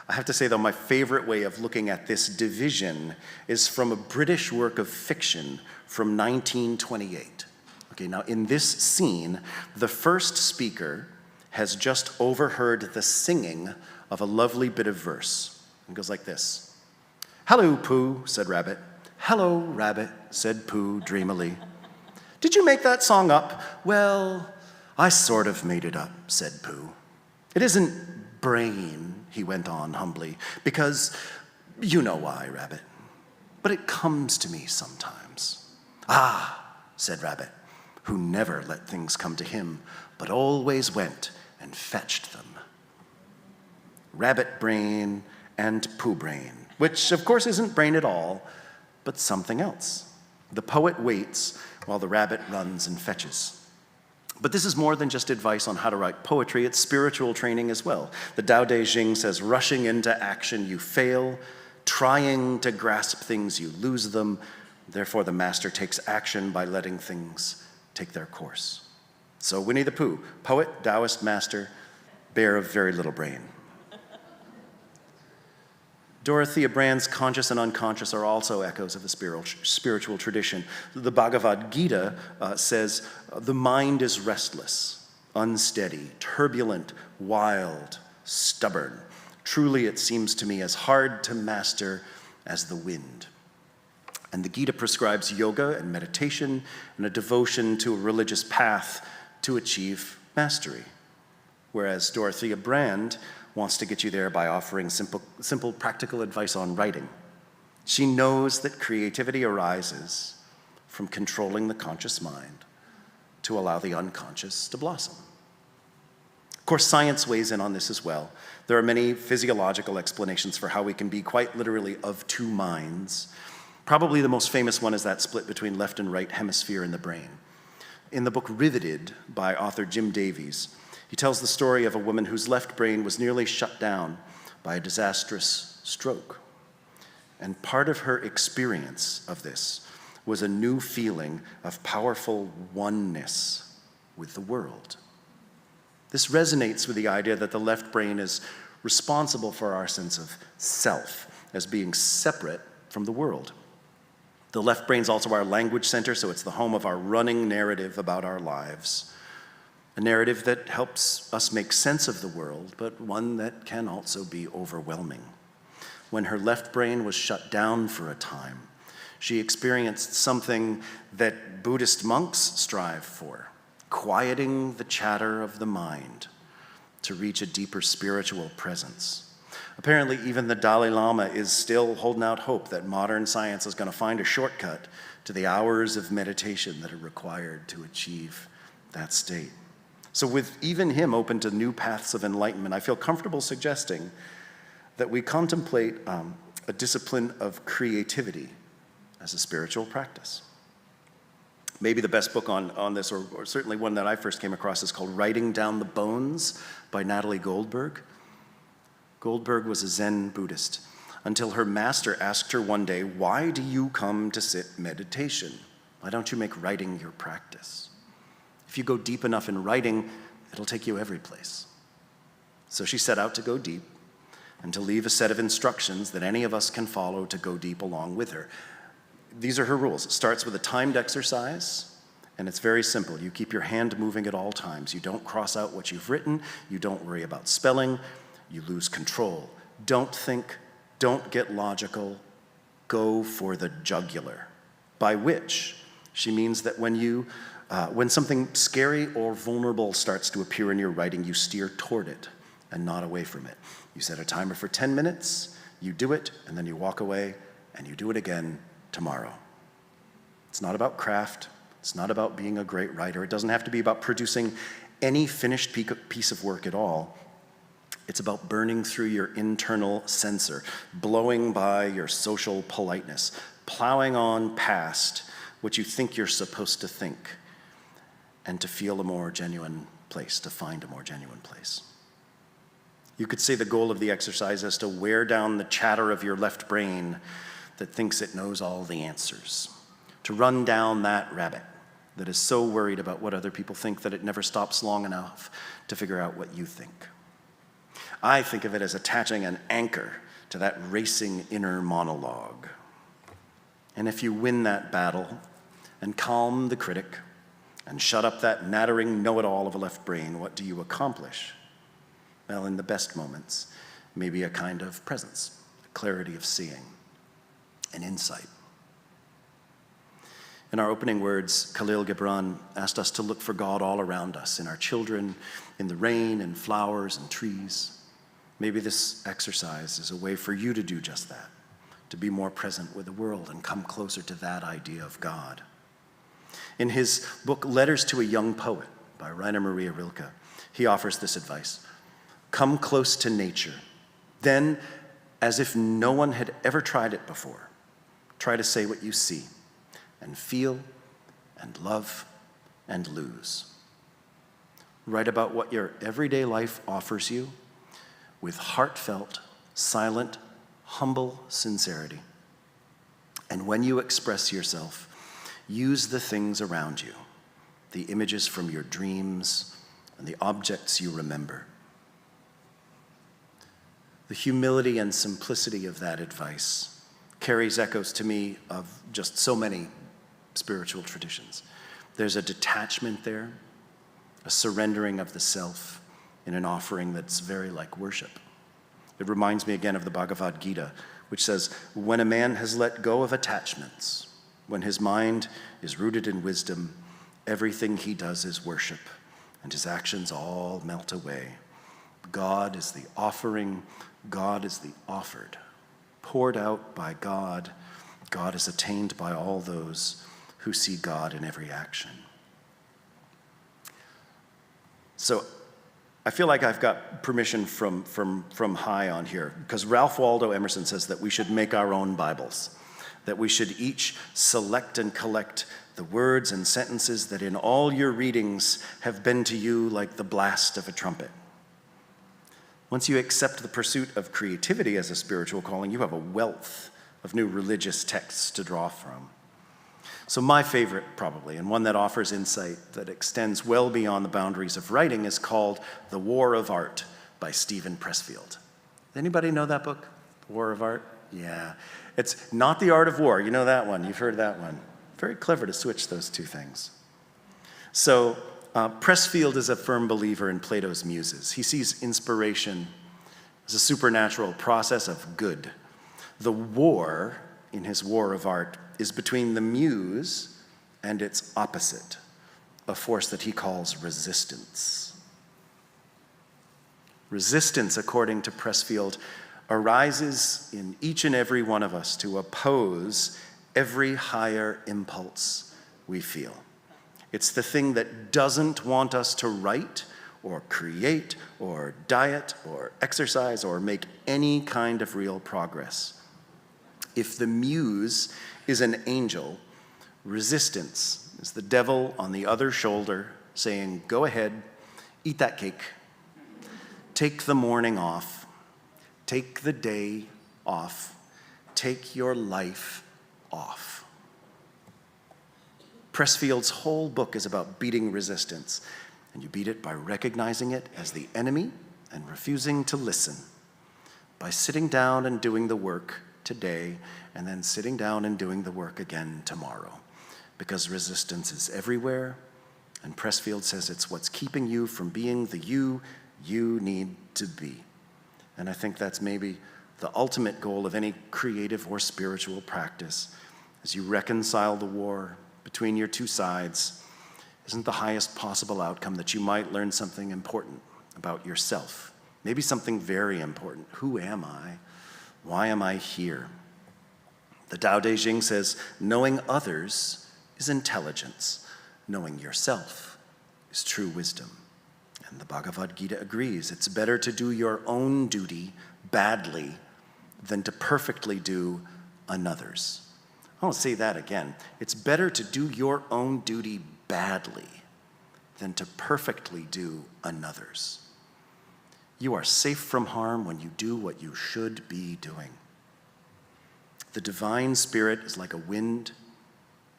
I have to say, though, my favorite way of looking at this division is from a British work of fiction from 1928. Okay, now in this scene, the first speaker has just overheard the singing of a lovely bit of verse. It goes like this. "Hello, Pooh," said Rabbit. "Hello, Rabbit," said Pooh dreamily. "Did you make that song up?" "Well, I sort of made it up," said Pooh. "It isn't brain," he went on humbly, "because you know why, Rabbit. But it comes to me sometimes." "Ah," said Rabbit, who never let things come to him, but always went and fetched them. Rabbit brain and Pooh brain, which of course isn't brain at all, but something else. The poet waits while the rabbit runs and fetches. But this is more than just advice on how to write poetry, it's spiritual training as well. The Tao Te Ching says, rushing into action you fail, trying to grasp things you lose them, therefore the master takes action by letting things take their course. So Winnie the Pooh, poet, Taoist master, bear of very little brain. Dorothea Brand's conscious and unconscious are also echoes of the spiritual tradition. The Bhagavad Gita says, the mind is restless, unsteady, turbulent, wild, stubborn. Truly, it seems to me as hard to master as the wind. And the Gita prescribes yoga and meditation and a devotion to a religious path to achieve mastery. Whereas Dorothea Brand wants to get you there by offering simple practical advice on writing. She knows that creativity arises from controlling the conscious mind to allow the unconscious to blossom. Of course, science weighs in on this as well. There are many physiological explanations for how we can be quite literally of two minds. Probably the most famous one is that split between left and right hemisphere in the brain. In the book Riveted by author Jim Davies, he tells the story of a woman whose left brain was nearly shut down by a disastrous stroke. And part of her experience of this was a new feeling of powerful oneness with the world. This resonates with the idea that the left brain is responsible for our sense of self as being separate from the world. The left brain's also our language center, so it's the home of our running narrative about our lives. A narrative that helps us make sense of the world, but one that can also be overwhelming. when her left brain was shut down for a time, she experienced something that Buddhist monks strive for, quieting the chatter of the mind to reach a deeper spiritual presence. Apparently, even the Dalai Lama is still holding out hope that modern science is going to find a shortcut to the hours of meditation that are required to achieve that state. So with even him open to new paths of enlightenment, I feel comfortable suggesting that we contemplate a discipline of creativity as a spiritual practice. Maybe the best book on this, or certainly one that I first came across, is called Writing Down the Bones by Natalie Goldberg. Goldberg was a Zen Buddhist until her master asked her one day, "Why do you come to sit meditation? Why don't you make writing your practice? If you go deep enough in writing, it'll take you every place." So she set out to go deep and to leave a set of instructions that any of us can follow to go deep along with her. These are her rules. It starts with a timed exercise, and it's very simple. You keep your hand moving at all times. You don't cross out what you've written. You don't worry about spelling. You lose control. Don't think. Don't get logical. Go for the jugular. By which she means that when something scary or vulnerable starts to appear in your writing, you steer toward it and not away from it. You set a timer for 10 minutes, you do it, and then you walk away, and you do it again tomorrow. It's not about craft. It's not about being a great writer. It doesn't have to be about producing any finished piece of work at all. It's about burning through your internal censor, blowing by your social politeness, plowing on past what you think you're supposed to think, and to feel a more genuine place, to find a more genuine place. You could say the goal of the exercise is to wear down the chatter of your left brain that thinks it knows all the answers, to run down that rabbit that is so worried about what other people think that it never stops long enough to figure out what you think. I think of it as attaching an anchor to that racing inner monologue. And if you win that battle and calm the critic and shut up that nattering know-it-all of a left brain, what do you accomplish? Well, in the best moments, maybe a kind of presence, a clarity of seeing, an insight. In our opening words, Khalil Gibran asked us to look for God all around us, in our children, in the rain, in flowers and trees. Maybe this exercise is a way for you to do just that, to be more present with the world and come closer to that idea of God. In his book, Letters to a Young Poet, by Rainer Maria Rilke, he offers this advice: come close to nature. Then, as if no one had ever tried it before, try to say what you see and feel and love and lose. Write about what your everyday life offers you with heartfelt, silent, humble sincerity. And when you express yourself, use the things around you, the images from your dreams and the objects you remember. The humility and simplicity of that advice carries echoes to me of just so many spiritual traditions. There's a detachment there, a surrendering of the self in an offering that's very like worship. It reminds me again of the Bhagavad Gita, which says, when a man has let go of attachments, when his mind is rooted in wisdom, everything he does is worship, and his actions all melt away. God is the offering, God is the offered. Poured out by God, God is attained by all those who see God in every action. So I feel like I've got permission from high on here, because Ralph Waldo Emerson says that we should make our own Bibles, that we should each select and collect the words and sentences that in all your readings have been to you like the blast of a trumpet. Once you accept the pursuit of creativity as a spiritual calling, you have a wealth of new religious texts to draw from. So my favorite, probably, and one that offers insight that extends well beyond the boundaries of writing, is called The War of Art by Stephen Pressfield. Anybody know that book, The War of Art? Yeah. It's not The Art of War. You know that one. You've heard that one. Very clever to switch those two things. So Pressfield is a firm believer in Plato's muses. He sees inspiration as a supernatural process of good The war in his war of art is between the muse and its opposite, a force that he calls resistance. Resistance, according to Pressfield, arises in each and every one of us to oppose every higher impulse we feel. It's the thing that doesn't want us to write or create or diet or exercise or make any kind of real progress. If the muse is an angel, resistance is the devil on the other shoulder saying, go ahead, eat that cake. Take the morning off. Take the day off. Take your life off. Pressfield's whole book is about beating resistance, and you beat it by recognizing it as the enemy and refusing to listen, by sitting down and doing the work today and then sitting down and doing the work again tomorrow, because resistance is everywhere, and Pressfield says it's what's keeping you from being the you need to be. And I think that's maybe the ultimate goal of any creative or spiritual practice, as you reconcile the war between your two sides. Isn't the highest possible outcome that you might learn something important about yourself? Maybe something very important. Who am I? Why am I here? The Tao Te Ching says, knowing others is intelligence. Knowing yourself is true wisdom. And the Bhagavad Gita agrees. It's better to do your own duty badly than to perfectly do another's. I'll say that again. It's better to do your own duty badly than to perfectly do another's. You are safe from harm when you do what you should be doing. The divine spirit is like a wind,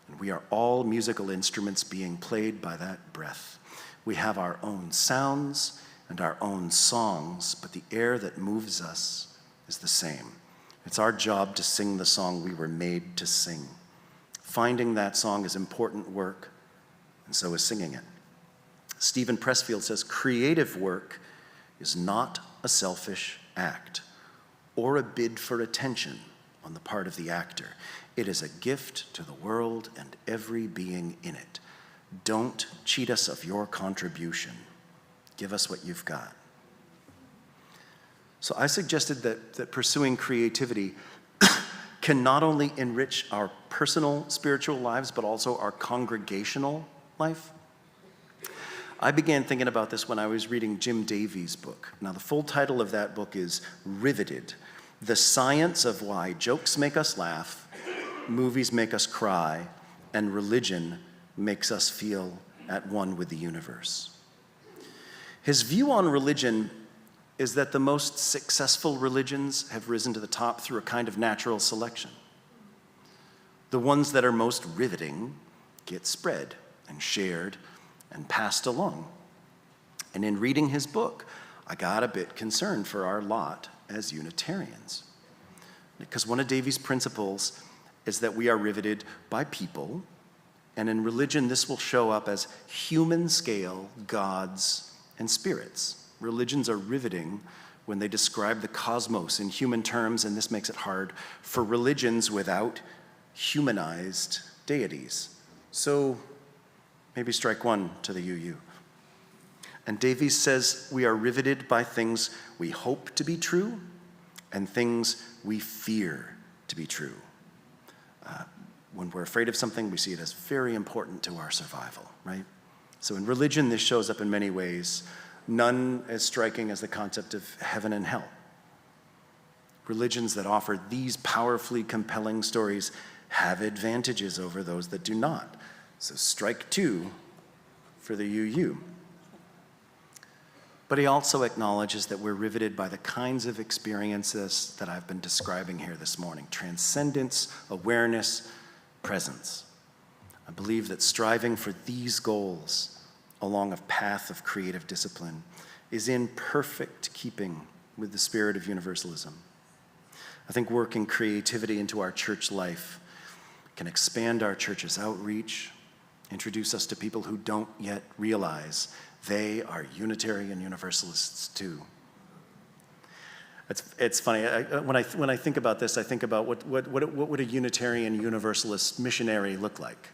and we are all musical instruments being played by that breath. We have our own sounds and our own songs, but the air that moves us is the same. It's our job to sing the song we were made to sing. Finding that song is important work, and so is singing it. Stephen Pressfield says, creative work is not a selfish act or a bid for attention on the part of the actor. It is a gift to the world and every being in it. Don't cheat us of your contribution. Give us what you've got. So I suggested that pursuing creativity can not only enrich our personal spiritual lives, but also our congregational life. I began thinking about this when I was reading Jim Davies' book. Now, the full title of that book is Riveted: The Science of Why Jokes Make Us Laugh, Movies Make Us Cry, and Religion Makes Us Feel at One with the Universe. His view on religion is that the most successful religions have risen to the top through a kind of natural selection. The ones that are most riveting get spread and shared and passed along. And in reading his book, I got a bit concerned for our lot as Unitarians. Because one of Davies' principles is that we are riveted by people, and in religion this will show up as human scale gods and spirits. Religions are riveting when they describe the cosmos in human terms, and this makes it hard for religions without humanized deities. So maybe strike one to the UU. And Davies says we are riveted by things we hope to be true and things we fear to be true. When we're afraid of something, we see it as very important to our survival, right? So in religion, this shows up in many ways, none as striking as the concept of heaven and hell. Religions that offer these powerfully compelling stories have advantages over those that do not. So strike two for the UU. But he also acknowledges that we're riveted by the kinds of experiences that I've been describing here this morning: transcendence, awareness, presence. I believe that striving for these goals along a path of creative discipline is in perfect keeping with the spirit of universalism. I think working creativity into our church life can expand our church's outreach, introduce us to people who don't yet realize they are Unitarian Universalists too. It's funny. When I think about this, I think about what would a Unitarian Universalist missionary look like?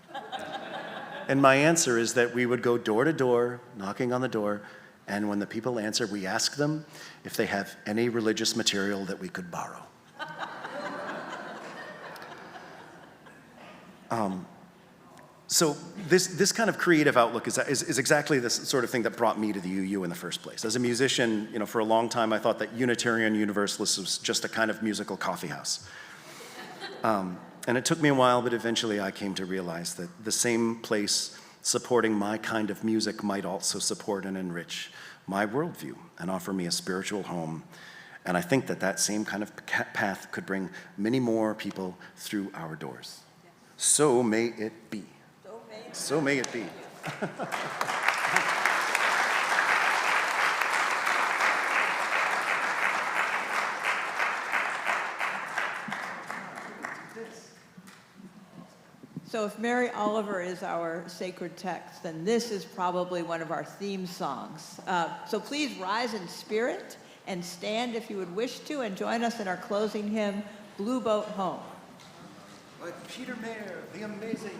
And my answer is that we would go door to door, knocking on the door, and when the people answer, we ask them if they have any religious material that we could borrow. So this kind of creative outlook is exactly the sort of thing that brought me to the UU in the first place. As a musician, for a long time I thought that Unitarian Universalist was just a kind of musical coffee house. And it took me a while, but eventually I came to realize that the same place supporting my kind of music might also support and enrich my worldview and offer me a spiritual home. And I think that same kind of path could bring many more people through our doors. So may it be. So may it be. So if Mary Oliver is our sacred text, then this is probably one of our theme songs. So please rise in spirit and stand if you would wish to, and join us in our closing hymn, Blue Boat Home. By Peter Mayer, the amazing.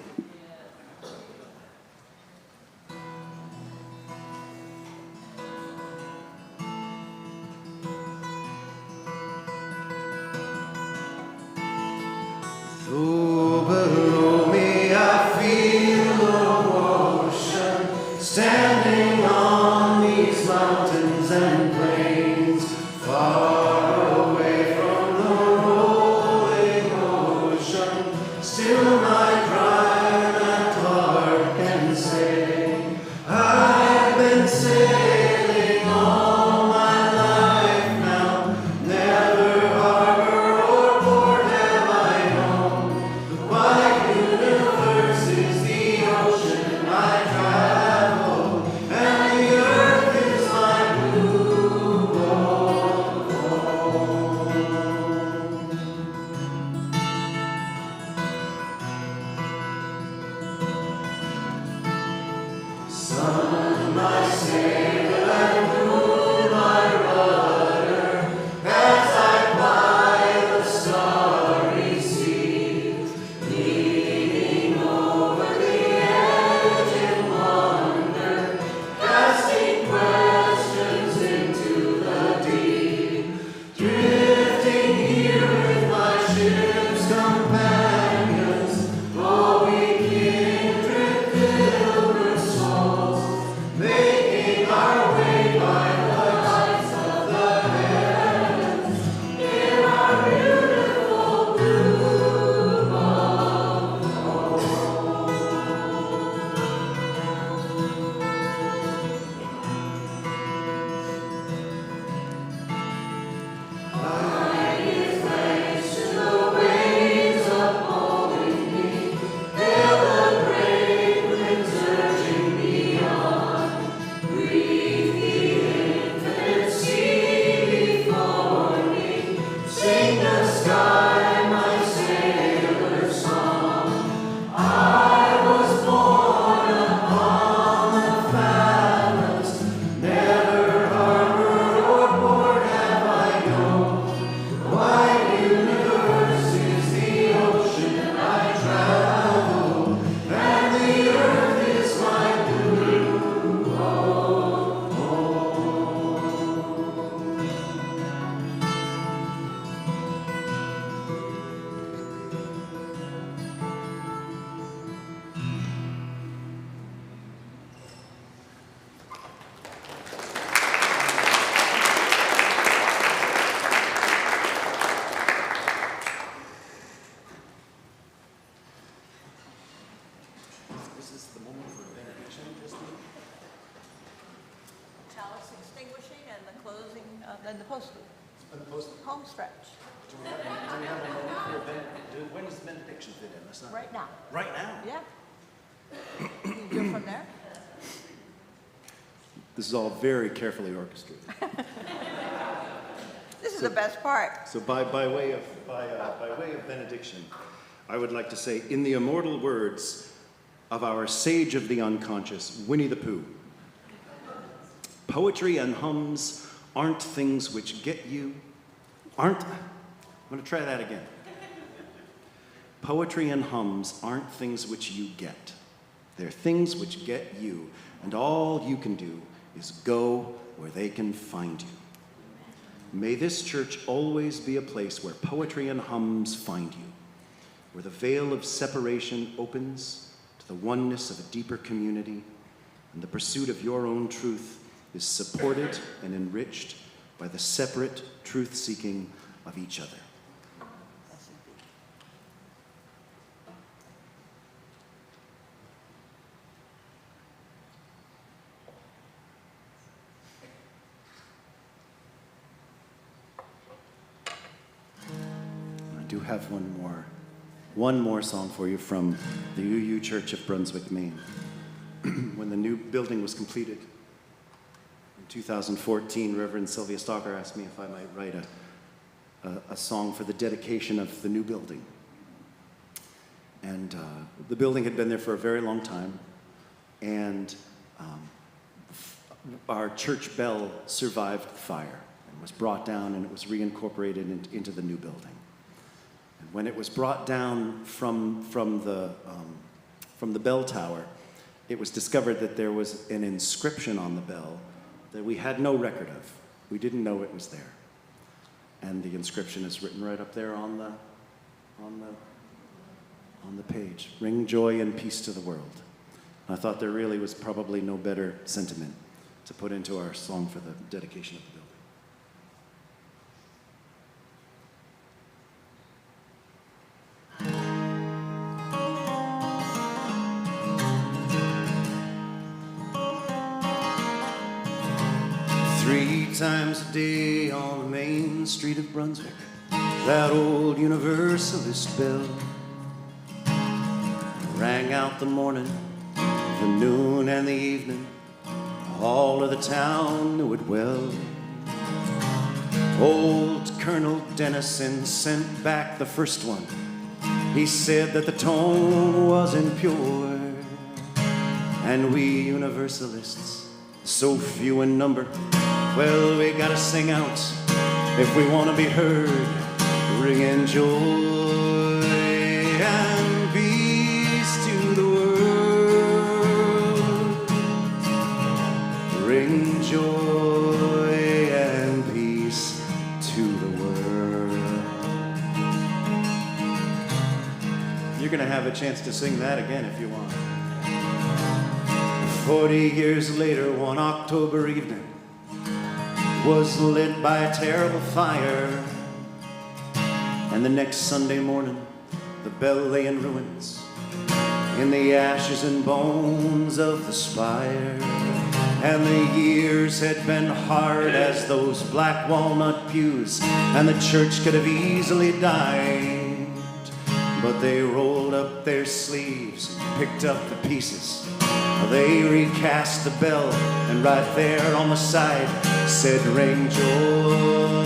Though below me I feel the ocean, standing on these mountains and plains, far away from the rolling ocean, still my private heart can say, I've been sailing all my life now, never harbor or port have I known. The wide universe is the ocean I travel, and the earth is my blue boat home. Sun, my sail, and moon, my rudder, as I ply the starry sea, leaning over the edge in wonder, casting questions into the deep, drifting here with my ship's companions, all we kindred pilgrim souls, making our way by the lights of the heavens in our beautiful blue boat home. I give thanks to the waves upholding me, hail the brave winds urging me on. Breathe the infinite sea before me, sing the sky my sailor's song. I was born upon the fathoms, never harbor or port have I known. The wide universe is the ocean I travel, and the earth is my blue boat home. This is the moment for benediction, Justine. Chalice extinguishing and the closing, then the post Post. home stretch, Do we have a moment for when does the benediction fit in? That's not right now. right now. Yeah. You do it from there? This is all very carefully orchestrated. This is the best part. So by way of benediction, I would like to say, in the immortal words of our sage of the unconscious, Winnie the Pooh, poetry and hums aren't things which get you, I'm going to try that again. Poetry and hums aren't things which you get. They're things which get you, and all you can do is go where they can find you. May this church always be a place where poetry and hums find you, where the veil of separation opens to the oneness of a deeper community, and the pursuit of your own truth is supported and enriched by the separate truth-seeking of each other. I do have one more song for you from the UU Church of Brunswick, Maine. When the new building was completed in 2014, Reverend Sylvia Stalker asked me if I might write a song for the dedication of the new building. And the building had been there for a very long time, and our church bell survived the fire and was brought down, and it was reincorporated into the new building. And when it was brought down from the bell tower, it was discovered that there was an inscription on the bell that we had no record of. We didn't know it was there. And the inscription is written right up there on the page. Bring joy and peace to the world. And I thought there really was probably no better sentiment to put into our song for the dedication of the building. 3 times a day on the main street of Brunswick, that old Universalist bell rang out the morning, the noon and the evening. All of the town knew it well. Old Colonel Dennison sent back the first one. He said that the tone wasn't pure, and we Universalists, so few in number, well, we gotta sing out if we want to be heard, ringing joy and peace to the world. Ring joy and peace to the world. You're gonna have a chance to sing that again if you want. 40 years later, one October evening was lit by a terrible fire, and the next Sunday morning the bell lay in ruins in the ashes and bones of the spire. And the years had been hard as those black walnut pews, and the church could have easily died, but they rolled up their sleeves, picked up the pieces. They recast the bell, and right there on the side said, ring joy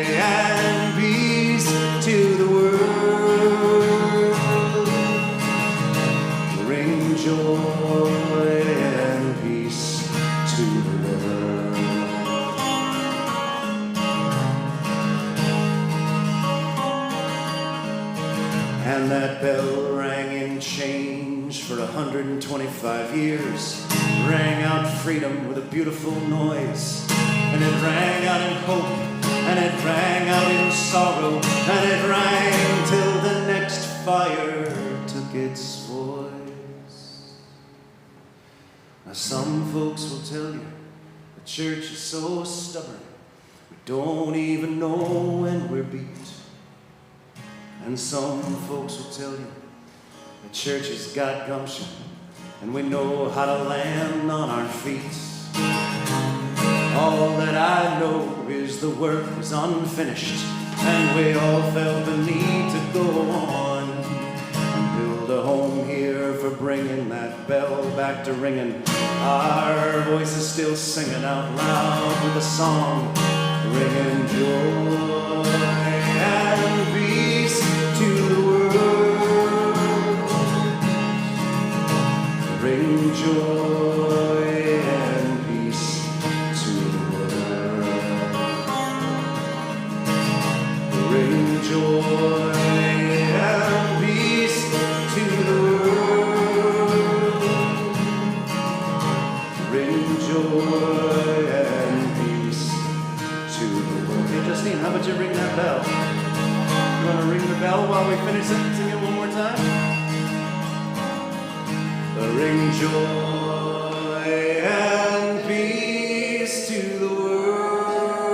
and peace to the world. Ring joy and peace to the world. And that bell rang in change for 125 years, rang out freedom with a beautiful noise, and it rang out in hope, and it rang out in sorrow, and it rang till the next fire took its voice. Now some folks will tell you the church is so stubborn, we don't even know when we're beat. And some folks will tell you the church has got gumption, and we know how to land on our feet. All that I know is the work was unfinished, and we all felt the need to go on and build a home here for bringing that bell back to ringing. Our voices still singing out loud with a song, ringing joy and peace to the world. Bring joy and peace to the world. Finish it, sing it one more time. Bring joy and peace to the world.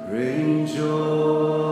Bring joy